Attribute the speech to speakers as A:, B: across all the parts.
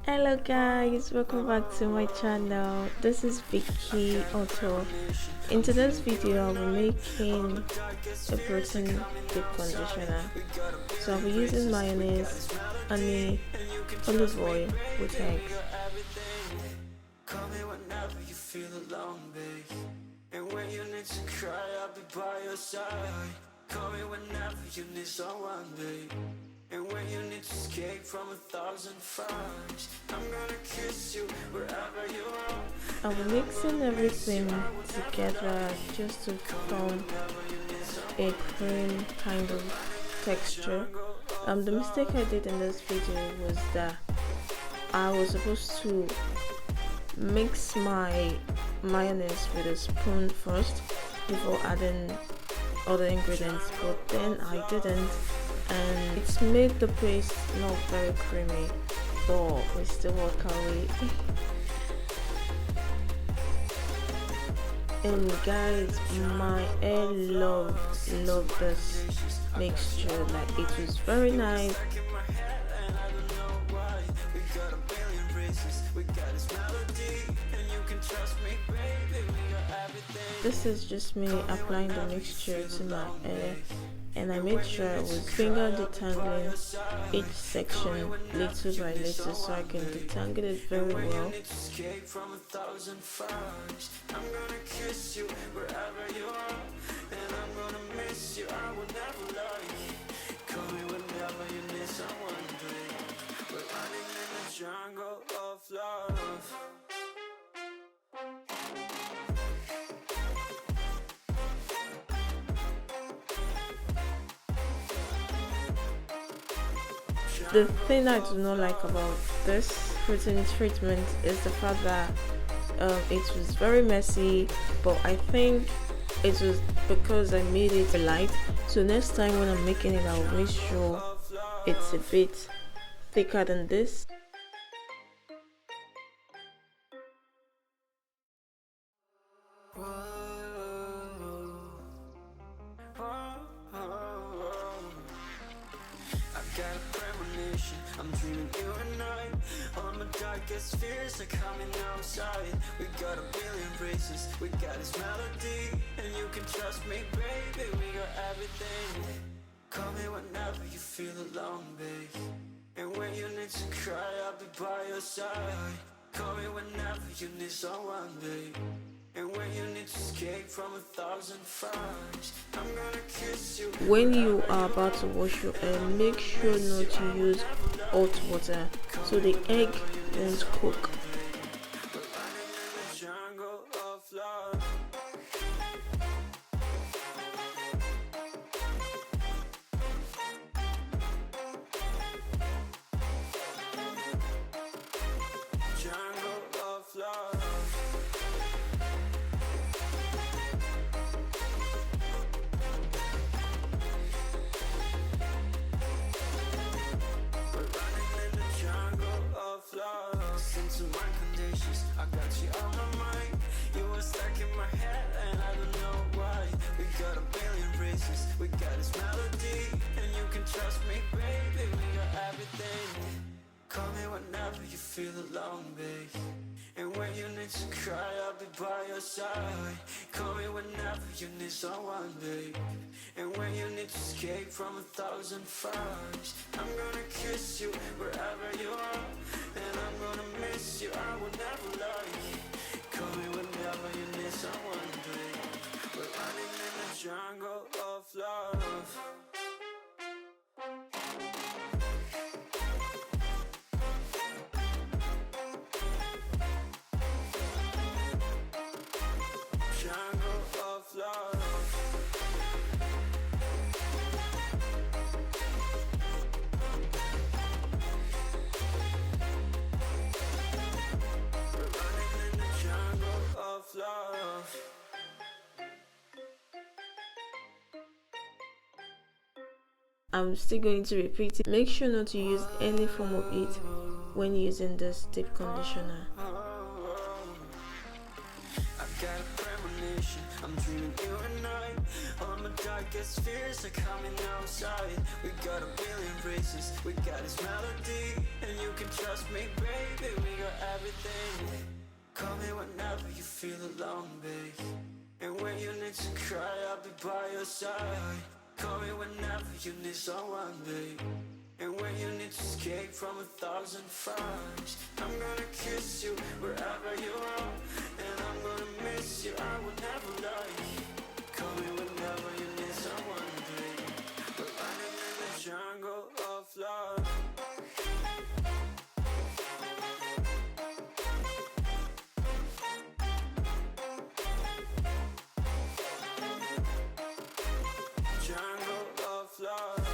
A: Hello guys, welcome back to my channel. This is Vicky Auto. In today's video I'll be making a protein dip conditioner. So I'll be using mayonnaise, honey, olive oil with eggs.
B: Call me whenever you feel alone, babe. And when you need to cry, I'll be by your side. Call me whenever you need someone, babe. And when you need to escape from 1,000 fires, I'm gonna kiss you wherever you are.
A: I'm mixing everything together just to form a cream kind of texture. The mistake I did in this video was that I was supposed to mix my mayonnaise with a spoon first before adding other ingredients, but then I didn't, and it's made the paste not very creamy, but we still work our way. And guys, my hair loved this mixture. Like, it was very nice. This is just me applying the mixture to my hair, and I made sure I was finger detangling each section little by little so I can detangle it very well.
B: I'm gonna kiss you wherever you are, and I'm gonna miss you. I will never lie. Call me whenever you need someone, babe. We're running in the jungle of love.
A: The thing I do not like about this protein treatment is the fact that it was very messy, but I think it was because I made it light. So next time when I'm making it, I'll make sure it's a bit thicker than this.
B: I'm dreaming you and I. All my darkest fears are coming outside. We got a billion races, we got this melody, and you can trust me, baby, we got everything. Call me whenever you feel alone, babe. And when you need to cry, I'll be by your side. Call me whenever you need someone, babe. And when you need to escape from 1,000 fires, I'm gonna kiss you.
A: When you are about to wash your hair, make sure not to use hot water so the egg won't cook.
B: To my conditions, I got you on my mind. You were stuck in my head and I don't know why. We got a billion races, we got this melody, and you can trust me, baby, we got everything. Call me whenever you feel alone, babe. And when you need to cry, I'll be by your side. Call me whenever you need someone, babe. And when you need to escape from 1,000 fires, I'm gonna kiss you wherever you are, and I'm gonna miss you. I will never lie. Call me whenever you need someone, babe. We're running in the jungle of love.
A: I'm still going to repeat it. Make sure not to use any form of heat when using this dip conditioner.
B: got a premonition, I'm dreaming you and I. All my darkest fears are coming outside. We got a billion races, we got this melody. And you can trust me, baby, we got everything. Call me whenever you feel alone, babe. And when you need to cry, I'll be by your side. Call me whenever you need someone, babe. And when you need to escape from 1,000 fires, I'm gonna kiss you wherever you are. And I'm gonna miss you, I will never lie. Call me whenever you need someone, babe. We're running in the jungle of love. Jungle of love.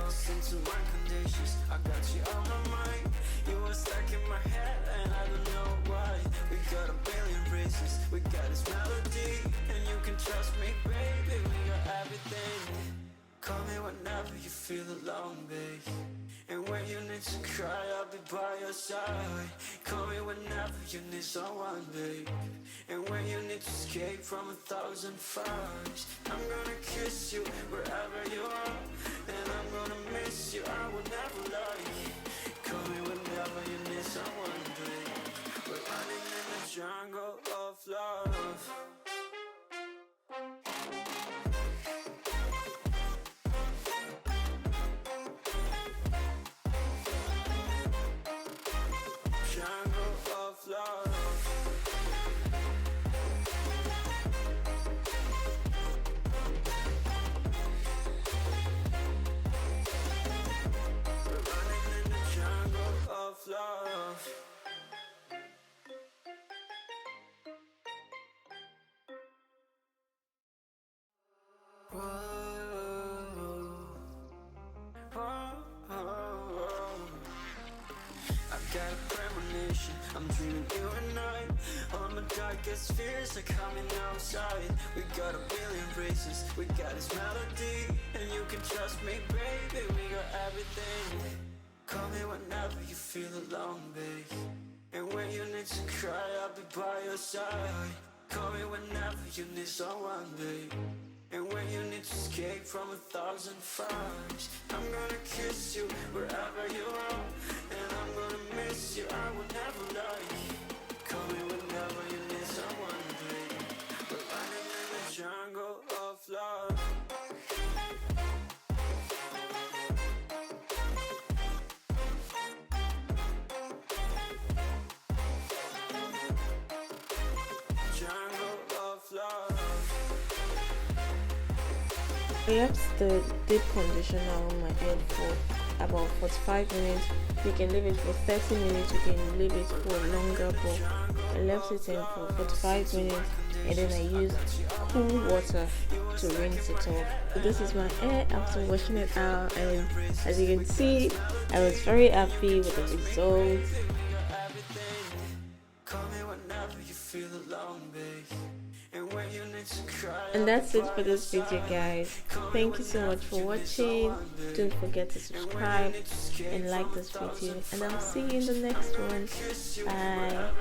B: Listen to my conditions, I got you on my mind. You were stuck in my head and I don't know why. We got a billion races, we got this melody. And you can trust me, baby, we got everything. Call me whenever you feel alone, babe. And when you need to cry, I'll be by your side. Call me whenever you need someone, babe. And when you need to escape from 1,000 fires, I'm gonna kiss you wherever you are. And I'm gonna miss you, I will never lie. Call me whenever you need someone, babe. We're running in the jungle of love. Jungle of love. We're running in the jungle of love. I've got a premonition, I'm dreaming you and I. All my darkest fears are coming outside. We got a billion races, we got this melody. And you can trust me, baby, we got everything. Call me whenever you feel alone, babe. And when you need to cry, I'll be by your side. Call me whenever you need someone, babe. And when you need to escape from 1,000 fires, I'm gonna kiss you wherever you are. And I'm gonna miss you, I will never lie. Call me whenever you need someone, babe. We're running in the jungle of love. Jungle of love.
A: I left the deep conditioner on my head for about 45 minutes. You can leave it for 30 minutes, you can leave it for longer, but I left it in for 45 minutes and then I used cool water to rinse it off. So this is my hair after washing it out, and as you can see, I was very happy with the results. And that's it for this video, guys. Thank you so much for watching. Don't forget to subscribe and like this video, and I'll see you in the next one. Bye.